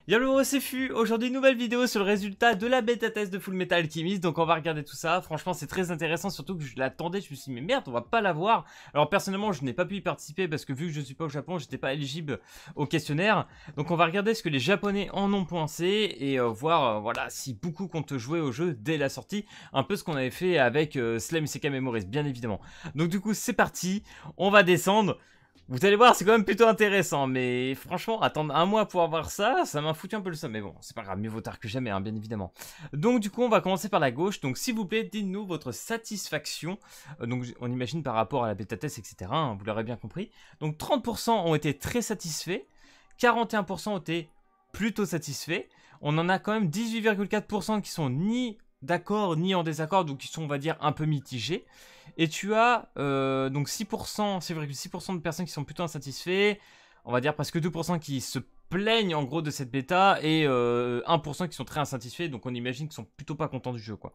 Yo, c'est Fu. Aujourd'hui, nouvelle vidéo sur le résultat de la bêta test de Fullmetal Alchemist. Donc on va regarder tout ça. Franchement, c'est très intéressant, surtout que je l'attendais. Je me suis dit mais merde, on va pas l'avoir. Alors personnellement, je n'ai pas pu y participer parce que vu que je suis pas au Japon, j'étais pas éligible au questionnaire. Donc on va regarder ce que les Japonais en ont pensé et voir voilà si beaucoup comptent jouer au jeu dès la sortie, un peu ce qu'on avait fait avec Slime Isekai Memories, bien évidemment. Donc du coup, c'est parti. On va descendre. Vous allez voir, c'est quand même plutôt intéressant, mais franchement, attendre un mois pour avoir ça, ça m'a foutu un peu le seum. Mais bon, c'est pas grave, mieux vaut tard que jamais, hein, bien évidemment. Donc du coup, on va commencer par la gauche. Donc s'il vous plaît, dites-nous votre satisfaction. Donc on imagine par rapport à la bêta test, etc. Hein, vous l'aurez bien compris. Donc 30% ont été très satisfaits, 41% ont été plutôt satisfaits. On en a quand même 18,4% qui sont ni d'accord ni en désaccord, donc qui sont, on va dire, un peu mitigés. Et tu as donc 6%, 6,6% de personnes qui sont plutôt insatisfaits, on va dire presque 2% qui se plaignent en gros de cette bêta, et 1% qui sont très insatisfaits, donc on imagine qu'ils sont plutôt pas contents du jeu, quoi.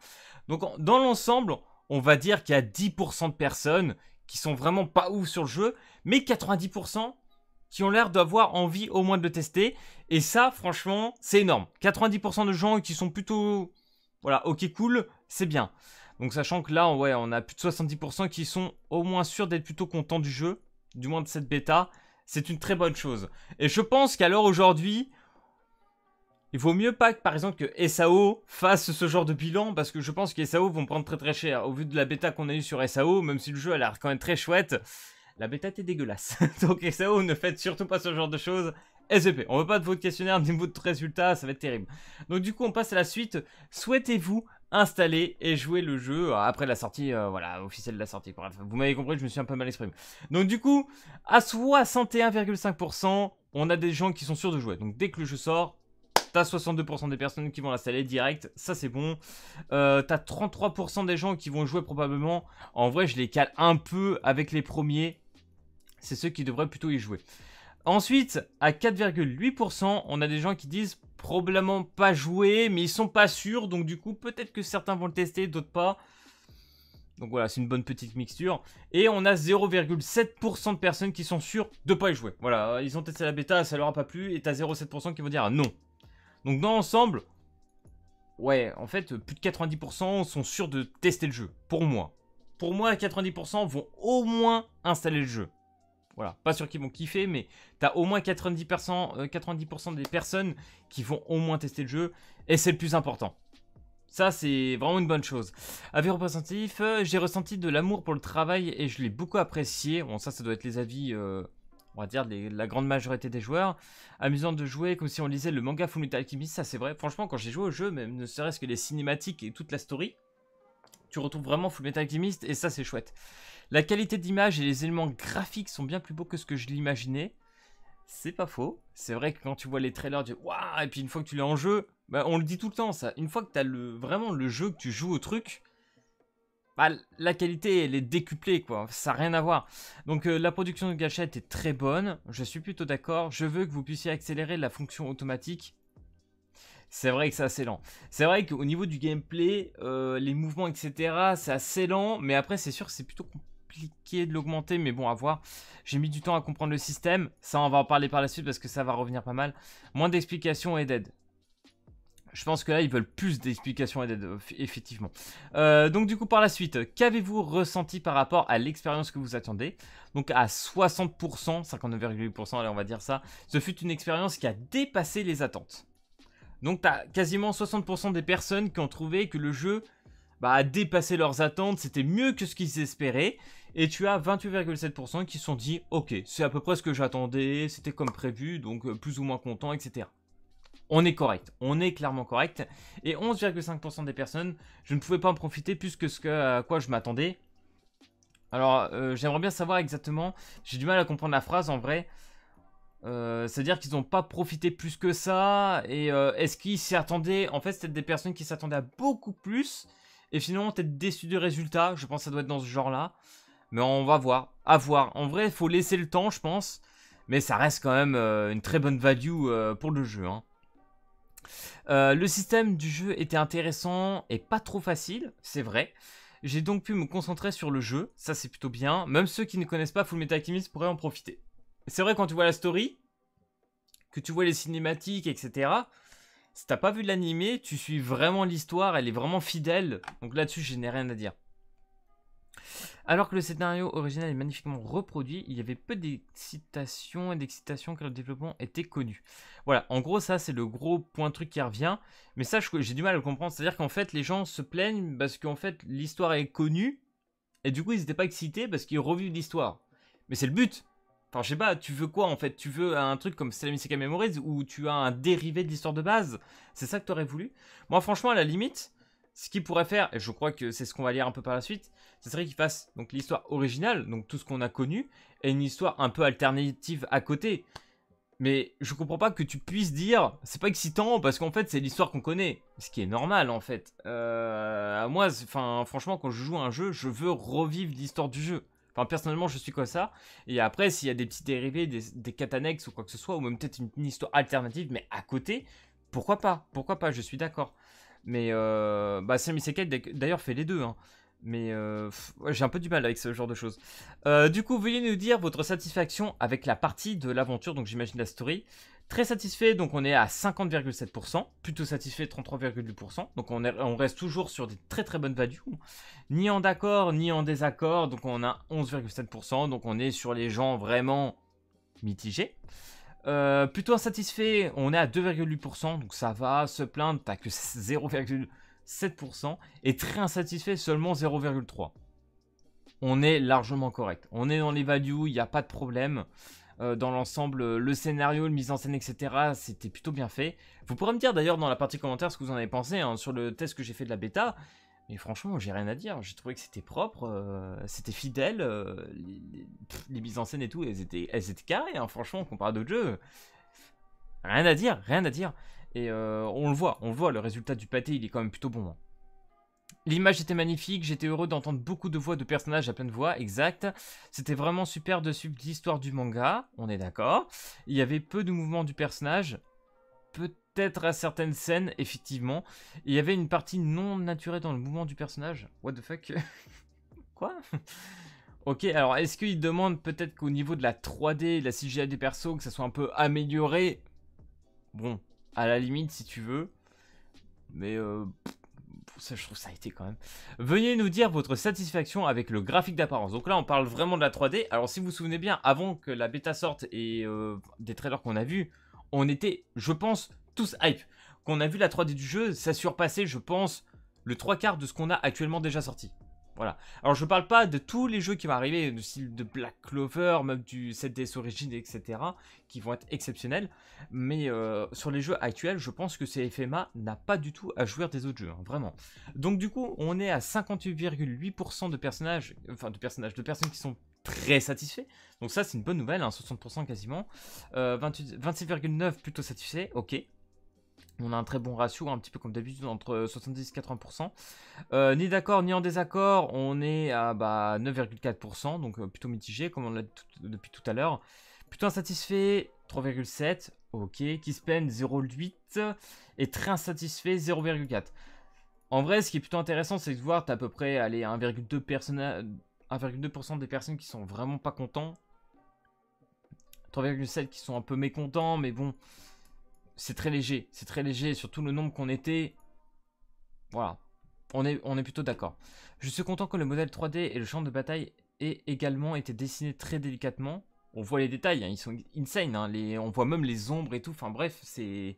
Donc dans l'ensemble, on va dire qu'il y a 10% de personnes qui sont vraiment pas ouf sur le jeu, mais 90% qui ont l'air d'avoir envie au moins de le tester, et ça franchement c'est énorme. 90% de gens qui sont plutôt... Voilà, ok cool, c'est bien. Donc sachant que là, ouais, on a plus de 70% qui sont au moins sûrs d'être plutôt contents du jeu, du moins de cette bêta. C'est une très bonne chose. Et je pense qu'à l'heure aujourd'hui, il vaut mieux pas que par exemple que SAO fasse ce genre de bilan, parce que je pense que SAO vont prendre très très cher. Au vu de la bêta qu'on a eue sur SAO, même si le jeu a l'air quand même très chouette, la bêta était dégueulasse. Donc SAO, ne faites surtout pas ce genre de choses. SVP, on veut pas de votre questionnaire ni de votre résultat, ça va être terrible. Donc du coup on passe à la suite. Souhaitez-vous installer et jouer le jeu après la sortie, voilà, officielle de la sortie. Bref, vous m'avez compris, je me suis un peu mal exprimé. Donc du coup, à 61,5%, on a des gens qui sont sûrs de jouer. Donc dès que le jeu sort, t'as 62% des personnes qui vont l'installer direct, ça c'est bon. T'as 33% des gens qui vont jouer probablement. En vrai, je les cale un peu avec les premiers. C'est ceux qui devraient plutôt y jouer. Ensuite, à 4,8%, on a des gens qui disent probablement pas jouer, mais ils sont pas sûrs. Donc du coup, peut-être que certains vont le tester, d'autres pas. Donc voilà, c'est une bonne petite mixture. Et on a 0,7% de personnes qui sont sûres de pas y jouer. Voilà, ils ont testé la bêta, ça leur a pas plu. Et t'as 0,7% qui vont dire non. Donc dans l'ensemble, ouais, en fait, plus de 90% sont sûrs de tester le jeu. Pour moi. Pour moi, 90% vont au moins installer le jeu. Voilà, pas sûr qu'ils vont kiffer, mais t'as au moins 90% des personnes qui vont au moins tester le jeu, et c'est le plus important. Ça, c'est vraiment une bonne chose. Avis représentatif, j'ai ressenti de l'amour pour le travail et je l'ai beaucoup apprécié. Bon, ça doit être les avis, on va dire, la grande majorité des joueurs. Amusant de jouer comme si on lisait le manga Fullmetal Alchemist, ça c'est vrai. Franchement, quand j'ai joué au jeu, même ne serait-ce que les cinématiques et toute la story, tu retrouves vraiment Fullmetal Alchemist et ça c'est chouette. La qualité d'image et les éléments graphiques sont bien plus beaux que ce que je l'imaginais. C'est pas faux. C'est vrai que quand tu vois les trailers, tu dis waouh, et puis une fois que tu l'as en jeu, bah, on le dit tout le temps ça. Une fois que tu as vraiment le jeu, que tu joues au truc, bah, la qualité elle est décuplée quoi. Ça n'a rien à voir. Donc la production de gâchette est très bonne. Je suis plutôt d'accord. Je veux que vous puissiez accélérer la fonction automatique. C'est vrai que c'est assez lent. C'est vrai qu'au niveau du gameplay, les mouvements, etc., c'est assez lent. Mais après, c'est sûr que c'est plutôt compliqué de l'augmenter. Mais bon, à voir. J'ai mis du temps à comprendre le système. Ça, on va en parler par la suite parce que ça va revenir pas mal. Moins d'explications et d'aide. Je pense que là, ils veulent plus d'explications et d'aide, effectivement. Donc du coup, par la suite, qu'avez-vous ressenti par rapport à l'expérience que vous attendez? Donc à 60%, 59,8%, allez, on va dire ça. Ce fut une expérience qui a dépassé les attentes. Donc tu as quasiment 60% des personnes qui ont trouvé que le jeu a dépassé leurs attentes, c'était mieux que ce qu'ils espéraient. Et tu as 28,7% qui se sont dit ok, c'est à peu près ce que j'attendais, c'était comme prévu, donc plus ou moins content, etc. On est correct, on est clairement correct. Et 11,5% des personnes, je ne pouvais pas en profiter plus que à quoi je m'attendais. Alors j'aimerais bien savoir exactement, j'ai du mal à comprendre la phrase en vrai. C'est-à-dire qu'ils n'ont pas profité plus que ça. Et est-ce qu'ils s'y attendaient? En fait, c'était des personnes qui s'attendaient à beaucoup plus. Et finalement, peut-être déçus du résultat. Je pense que ça doit être dans ce genre-là. Mais on va voir. À voir. En vrai, il faut laisser le temps, je pense. Mais ça reste quand même une très bonne value pour le jeu. Hein. Le système du jeu était intéressant et pas trop facile. C'est vrai. J'ai donc pu me concentrer sur le jeu. Ça, c'est plutôt bien. Même ceux qui ne connaissent pas Fullmetal Alchemist pourraient en profiter. C'est vrai quand tu vois la story, que tu vois les cinématiques, etc. Si t'as pas vu l'animé, tu suis vraiment l'histoire, elle est vraiment fidèle. Donc là-dessus, je n'ai rien à dire. Alors que le scénario original est magnifiquement reproduit, il y avait peu d'excitation et d'excitation car le développement était connu. Voilà, en gros ça c'est le gros point truc qui revient, mais ça j'ai du mal à le comprendre, c'est-à-dire qu'en fait les gens se plaignent parce qu'en fait l'histoire est connue, et du coup ils n'étaient pas excités parce qu'ils revivent l'histoire. Mais c'est le but. Enfin je sais pas, tu veux quoi en fait? Tu veux un truc comme Sailor Isekai Memories où tu as un dérivé de l'histoire de base? C'est ça que tu aurais voulu? Moi franchement à la limite, ce qu'il pourrait faire, et je crois que c'est ce qu'on va lire un peu par la suite, ce serait qu'il fasse donc l'histoire originale, donc tout ce qu'on a connu, et une histoire un peu alternative à côté. Mais je comprends pas que tu puisses dire c'est pas excitant parce qu'en fait c'est l'histoire qu'on connaît, ce qui est normal en fait. Moi, franchement quand je joue à un jeu, je veux revivre l'histoire du jeu. Enfin personnellement je suis comme ça. Et après s'il y a des petits dérivés, des quêtes annexes ou quoi que ce soit, ou même peut-être une histoire alternative, mais à côté, pourquoi pas? Pourquoi pas? Je suis d'accord. Mais Sailor Isekai d'ailleurs fait les deux. Hein. Mais ouais, j'ai un peu du mal avec ce genre de choses. Du coup, veuillez nous dire votre satisfaction avec la partie de l'aventure, donc j'imagine la story. Très satisfait, donc on est à 50,7%. Plutôt satisfait, 33,8%. Donc on reste toujours sur des très très bonnes values. Ni en d'accord, ni en désaccord. Donc on a 11,7%. Donc on est sur les gens vraiment mitigés. Plutôt insatisfait, on est à 2,8%, donc ça va, se plaindre, t'as que 0,7%, et très insatisfait, seulement 0,3%. On est largement correct, on est dans les values, il n'y a pas de problème. Dans l'ensemble, le scénario, le mise en scène, etc., c'était plutôt bien fait. Vous pourrez me dire d'ailleurs dans la partie commentaire ce que vous en avez pensé hein, sur le test que j'ai fait de la bêta. Mais franchement, j'ai rien à dire. J'ai trouvé que c'était propre, c'était fidèle. Les mises en scène et tout, elles étaient carrées. Hein, franchement, comparé à d'autres jeux, rien à dire, rien à dire. Et on le voit, le résultat du pâté, il est quand même plutôt bon. Hein. L'image était magnifique, j'étais heureux d'entendre beaucoup de voix de personnages à pleine voix, exact. C'était vraiment super de suivre l'histoire du manga, on est d'accord. Il y avait peu de mouvements du personnage, peut-être à certaines scènes, effectivement. Il y avait une partie non naturelle dans le mouvement du personnage. What the fuck? Quoi? Ok, alors est-ce qu'il demande peut-être qu'au niveau de la 3D, de la CGI des persos, que ça soit un peu amélioré? Bon, à la limite si tu veux. Mais ça, je trouve ça a été quand même. Veuillez nous dire votre satisfaction avec le graphique d'apparence. Donc là, on parle vraiment de la 3D. Alors si vous vous souvenez bien, avant que la bêta sorte et des trailers qu'on a vus, on était, je pense, tous hype. Quand on a vu la 3D du jeu, ça surpassait, je pense, le 3/4 de ce qu'on a actuellement déjà sorti. Voilà. Alors je parle pas de tous les jeux qui vont arriver, du style de Black Clover, même du 7DS Origins, etc., qui vont être exceptionnels. Mais sur les jeux actuels, je pense que CFMA n'a pas du tout à jouir des autres jeux, hein, vraiment. Donc du coup, on est à 58,8% de personnages, de personnes qui sont très satisfaits. Donc ça, c'est une bonne nouvelle, hein, 60% quasiment. 26,9% plutôt satisfaits, ok. On a un très bon ratio, un petit peu comme d'habitude, entre 70 et 80%. Ni d'accord ni en désaccord, on est à 9,4%, donc plutôt mitigé, comme on l'a depuis tout à l'heure. Plutôt insatisfait, 3,7%, ok. Qui se plaignent, 0,8%. Et très insatisfait, 0,4%. En vrai, ce qui est plutôt intéressant, c'est de voir, t'as à peu près 1,2% des personnes qui sont vraiment pas contents. 3,7% qui sont un peu mécontents, mais bon... C'est très léger, surtout le nombre qu'on était. Voilà, on est plutôt d'accord. Je suis content que le modèle 3D et le champ de bataille aient également été dessinés très délicatement. On voit les détails, hein, ils sont insane, hein, on voit même les ombres et tout, enfin bref, c'est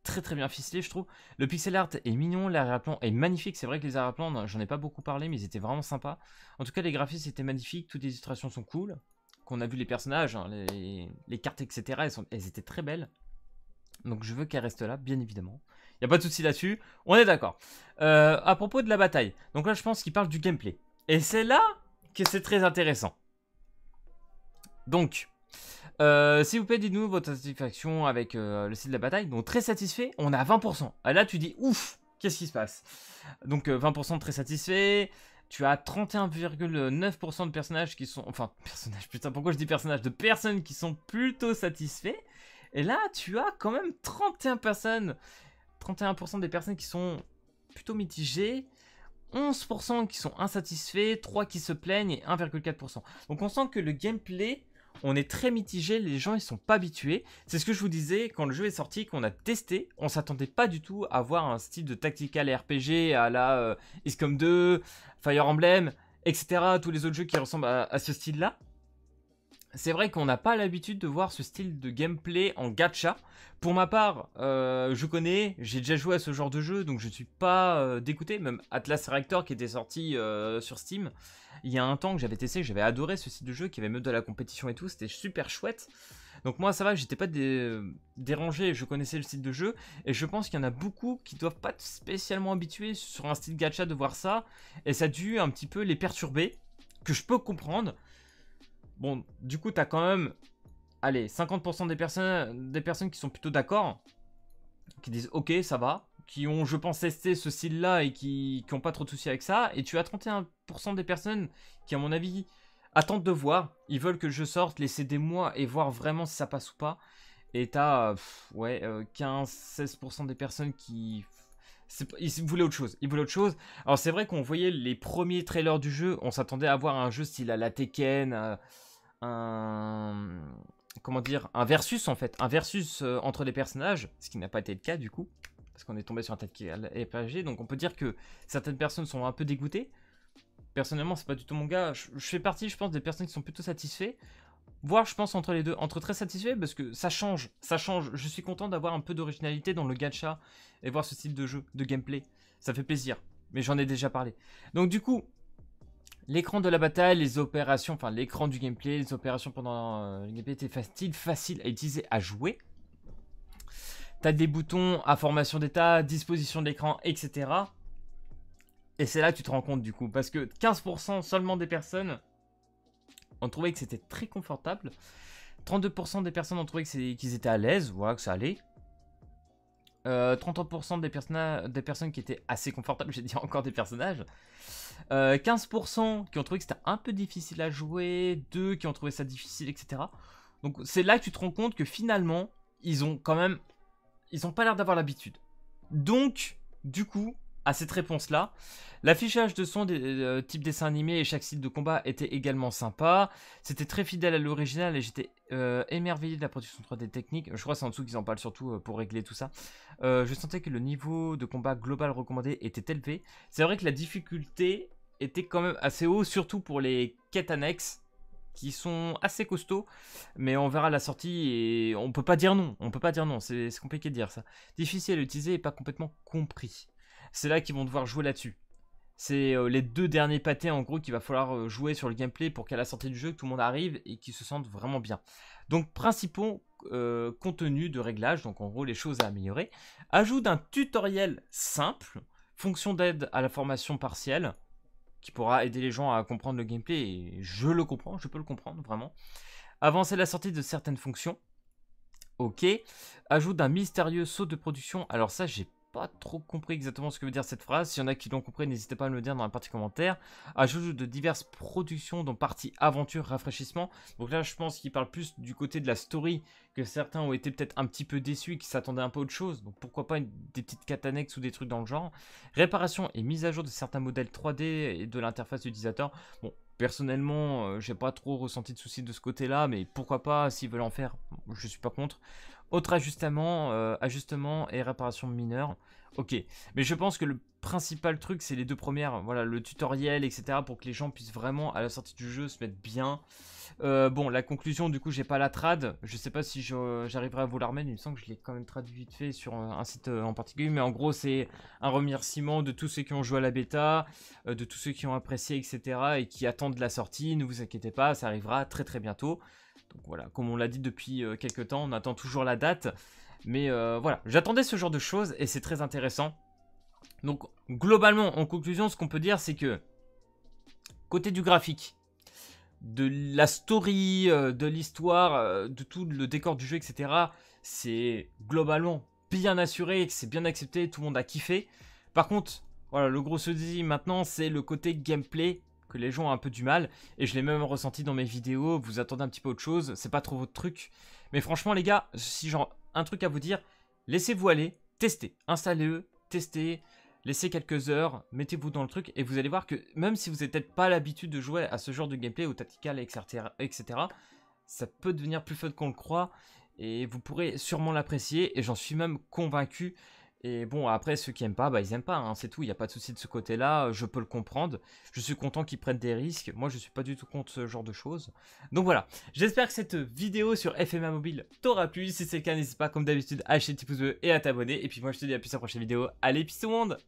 très très bien ficelé je trouve. Le pixel art est mignon, l'arrière-plan est magnifique, c'est vrai que les arrière-plans, j'en ai pas beaucoup parlé, mais ils étaient vraiment sympas. En tout cas, les graphismes étaient magnifiques, toutes les illustrations sont cool. Qu'on a vu les personnages, hein, les cartes, etc., elles étaient très belles. Donc je veux qu'elle reste là, bien évidemment. Il n'y a pas de souci là-dessus, on est d'accord. À propos de la bataille, donc là je pense qu'il parle du gameplay. Et c'est là que c'est très intéressant. Donc, s'il vous plaît, dites-nous votre satisfaction avec le style de la bataille. Donc très satisfait, on est à 20%. Ah, là tu dis, ouf, qu'est-ce qui se passe? Donc 20% de très satisfait. Tu as 31,9% de personnages qui sont... Enfin, personnages, putain, pourquoi je dis personnages? De personnes qui sont plutôt satisfaits. Et là, tu as quand même 31% des personnes qui sont plutôt mitigées, 11% qui sont insatisfaits, 3% qui se plaignent et 1,4%. Donc on sent que le gameplay, on est très mitigé, les gens ils sont pas habitués. C'est ce que je vous disais quand le jeu est sorti, qu'on a testé, on s'attendait pas du tout à voir un style de tactical RPG à la XCOM 2, Fire Emblem, etc. Tous les autres jeux qui ressemblent à ce style-là. C'est vrai qu'on n'a pas l'habitude de voir ce style de gameplay en gacha. Pour ma part, je connais, j'ai déjà joué à ce genre de jeu, donc je ne suis pas dégoûté. Même Atlas Reactor qui était sorti sur Steam, il y a un temps que j'avais testé, j'avais adoré ce style de jeu, qui avait même de la compétition et tout, c'était super chouette. Donc moi ça va, j'étais pas dérangé, je connaissais le style de jeu, et je pense qu'il y en a beaucoup qui doivent pas être spécialement habitués sur un style gacha de voir ça, et ça a dû un petit peu les perturber, que je peux comprendre. Bon, du coup, t'as quand même, allez, 50% des personnes qui sont plutôt d'accord, qui disent ok, ça va, qui ont, je pense, testé ce style-là et qui n'ont pas trop de soucis avec ça. Et tu as 31% des personnes qui, à mon avis, attendent de voir. Ils veulent que je sorte, laisser des mois et voir vraiment si ça passe ou pas. Et t'as, ouais, 15-16% des personnes qui... Ils voulaient autre chose. Ils voulaient autre chose. Alors, c'est vrai qu'on voyait les premiers trailers du jeu. On s'attendait à voir un jeu style à la Tekken... comment dire, un versus en fait, un versus entre les personnages, ce qui n'a pas été le cas du coup, parce qu'on est tombé sur un tactical RPG, donc on peut dire que certaines personnes sont un peu dégoûtées. Personnellement, c'est pas du tout mon gars, je fais partie, je pense, des personnes qui sont plutôt satisfaits, voire je pense entre les deux, entre très satisfaits, parce que ça change, je suis content d'avoir un peu d'originalité dans le gacha, et voir ce style de jeu, de gameplay, ça fait plaisir, mais j'en ai déjà parlé. Donc du coup, l'écran de la bataille, les opérations, enfin l'écran du gameplay, les opérations pendant le gameplay étaient facile à utiliser, à jouer. T'as des boutons, information d'état, disposition de l'écran, etc. Et c'est là que tu te rends compte du coup, parce que 15% seulement des personnes ont trouvé que c'était très confortable. 32% des personnes ont trouvé qu'ils étaient à l'aise, voilà, que ça allait. 33% des personnes qui étaient assez confortables, j'ai dit encore des personnages. 15% qui ont trouvé que c'était un peu difficile à jouer, 2 qui ont trouvé ça difficile, etc. Donc c'est là que tu te rends compte que finalement, ils ont pas l'air d'avoir l'habitude. Donc, du coup, à cette réponse-là, l'affichage de son des types dessins animés et chaque style de combat était également sympa. C'était très fidèle à l'original et j'étais émerveillé de la production 3D technique. Je crois que c'est en dessous qu'ils en parlent surtout pour régler tout ça. Je sentais que le niveau de combat global recommandé était élevé. C'est vrai que la difficulté était quand même assez haut, surtout pour les quêtes annexes qui sont assez costauds, mais on verra la sortie et on peut pas dire non, c'est compliqué de dire ça. Difficile à utiliser et pas complètement compris. C'est là qu'ils vont devoir jouer là-dessus. C'est les 2 derniers pâtés en gros qu'il va falloir jouer sur le gameplay pour qu'à la sortie du jeu, que tout le monde arrive et qu'ils se sentent vraiment bien. Donc principaux contenus de réglage, donc en gros les choses à améliorer. Ajout d'un tutoriel simple, fonction d'aide à la formation partielle, qui pourra aider les gens à comprendre le gameplay, et je le comprends, je peux le comprendre vraiment. Avancer la sortie de certaines fonctions. Ok. Ajout d'un mystérieux saut de production. Alors ça, j'ai pas trop compris exactement ce que veut dire cette phrase. S'il y en a qui l'ont compris, n'hésitez pas à me le dire dans la partie commentaire. Ajout de diverses productions, dont partie aventure, rafraîchissement. Donc là, je pense qu'il parle plus du côté de la story, que certains ont été peut-être un petit peu déçus, qui s'attendaient un peu à autre chose. Donc pourquoi pas des petites quêtes annexes ou des trucs dans le genre. Réparation et mise à jour de certains modèles 3D et de l'interface utilisateur. Bon, personnellement, j'ai pas trop ressenti de soucis de ce côté-là, mais pourquoi pas, s'ils veulent en faire, je suis pas contre. Autre ajustement, ajustement et réparation mineure. Ok, mais je pense que le principal truc, c'est les 2 premières. Voilà, le tutoriel, etc. pour que les gens puissent vraiment, à la sortie du jeu, se mettre bien. Bon, la conclusion, du coup, j'ai pas la trad. Je sais pas si j'arriverai à vous la remettre. Il me semble que je l'ai quand même traduit vite fait sur un site en particulier. Mais en gros, c'est un remerciement de tous ceux qui ont joué à la bêta, de tous ceux qui ont apprécié, etc. et qui attendent la sortie. Ne vous inquiétez pas, ça arrivera très très bientôt. Donc voilà, comme on l'a dit depuis quelques temps, on attend toujours la date. Mais voilà, j'attendais ce genre de choses et c'est très intéressant. Donc globalement, en conclusion, ce qu'on peut dire, c'est que côté du graphique, de la story, de l'histoire, de tout le décor du jeu, etc., c'est globalement bien assuré, c'est bien accepté, tout le monde a kiffé. Par contre, voilà, le gros souci maintenant, c'est le côté gameplay, que les gens ont un peu du mal, et je l'ai même ressenti dans mes vidéos. Vous attendez un petit peu autre chose, c'est pas trop votre truc, mais franchement les gars, si genre un truc à vous dire, laissez-vous aller, testez, installez-le, testez, laissez quelques heures, mettez-vous dans le truc, et vous allez voir que même si vous n'avez peut-être pas l'habitude de jouer à ce genre de gameplay, au tactical, etc., ça peut devenir plus fun qu'on le croit. Et vous pourrez sûrement l'apprécier. Et j'en suis même convaincu. Et bon, après, ceux qui aiment pas, bah ils aiment pas, hein, c'est tout, il n'y a pas de souci de ce côté-là, je peux le comprendre. Je suis content qu'ils prennent des risques, moi je suis pas du tout contre ce genre de choses. Donc voilà, j'espère que cette vidéo sur FMA Mobile t'aura plu. Si c'est le cas, n'hésite pas, comme d'habitude, à lâcher le petit pouce bleu et à t'abonner. Et puis moi je te dis à plus à la prochaine vidéo. Allez, peace tout le monde!